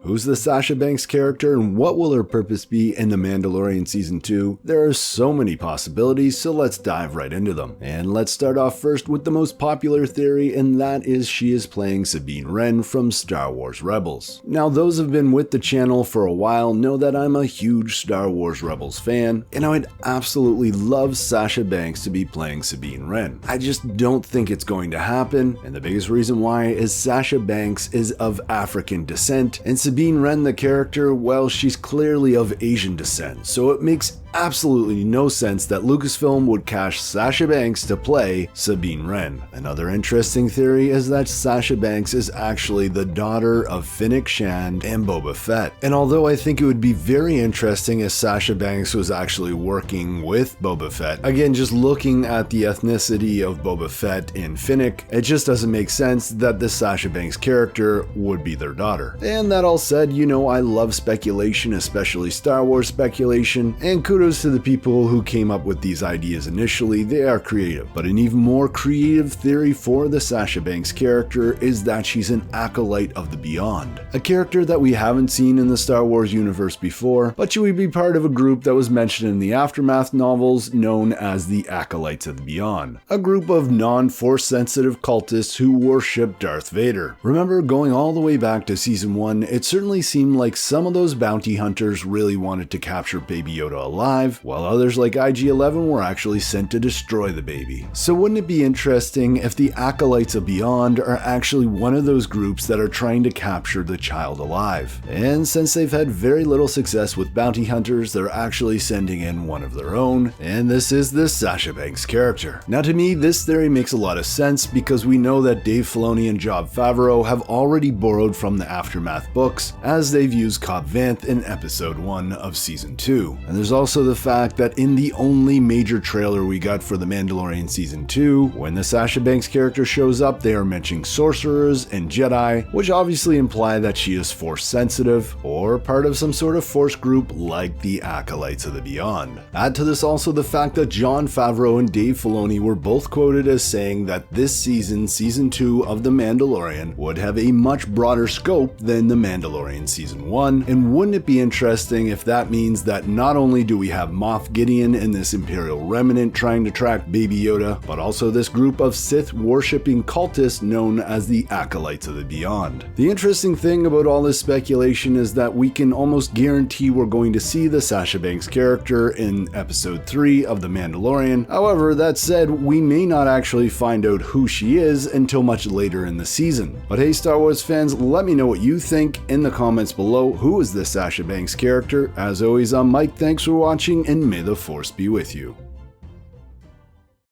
Who's the Sasha Banks character and what will her purpose be in The Mandalorian Season 2? There are so many possibilities, so let's dive right into them. And let's start off first with the most popular theory, and that is she is playing Sabine Wren from Star Wars Rebels. Now, those who have been with the channel for a while know that I'm a huge Star Wars Rebels fan, and I would absolutely love Sasha Banks to be playing Sabine Wren. I just don't think it's going to happen, and the biggest reason why is Sasha Banks is of African descent, and Sabine Wren, the character, well, she's clearly of Asian descent, so it makes absolutely no sense that Lucasfilm would cast Sasha Banks to play Sabine Wren. Another interesting theory is that Sasha Banks is actually the daughter of Fennec Shand and Boba Fett. And although I think it would be very interesting if Sasha Banks was actually working with Boba Fett, again, just looking at the ethnicity of Boba Fett and Fennec, it just doesn't make sense that the Sasha Banks character would be their daughter. And that all said, you know, I love speculation, especially Star Wars speculation, and kudos to the people who came up with these ideas initially. They are creative. But an even more creative theory for the Sasha Banks character is that she's an acolyte of the Beyond. A character that we haven't seen in the Star Wars universe before, but she would be part of a group that was mentioned in the Aftermath novels known as the Acolytes of the Beyond. A group of non-force sensitive cultists who worship Darth Vader. Remember, going all the way back to season 1, it certainly seemed like some of those bounty hunters really wanted to capture Baby Yoda alive, while others like IG-11 were actually sent to destroy the baby. So wouldn't it be interesting if the Acolytes of Beyond are actually one of those groups that are trying to capture the child alive? And since they've had very little success with bounty hunters, they're actually sending in one of their own, and this is the Sasha Banks character. Now, to me, this theory makes a lot of sense because we know that Dave Filoni and Jon Favreau have already borrowed from the Aftermath books, as they've used Cobb Vanth in episode 1 of season 2. And there's also the fact that in the only major trailer we got for The Mandalorian Season 2, when the Sasha Banks character shows up, they are mentioning sorcerers and Jedi, which obviously imply that she is force sensitive or part of some sort of force group like the Acolytes of the Beyond. Add to this also the fact that Jon Favreau and Dave Filoni were both quoted as saying that this season, Season 2 of The Mandalorian, would have a much broader scope than The Mandalorian Season 1, and wouldn't it be interesting if that means that not only do we have Moff Gideon and this Imperial remnant trying to track Baby Yoda, but also this group of Sith worshipping cultists known as the Acolytes of the Beyond. The interesting thing about all this speculation is that we can almost guarantee we're going to see the Sasha Banks character in episode 3 of The Mandalorian. However, that said, we may not actually find out who she is until much later in the season. But hey, Star Wars fans, let me know what you think in the comments below. Who is the Sasha Banks character? As always, I'm Mike. Thanks for watching, and may the Force be with you.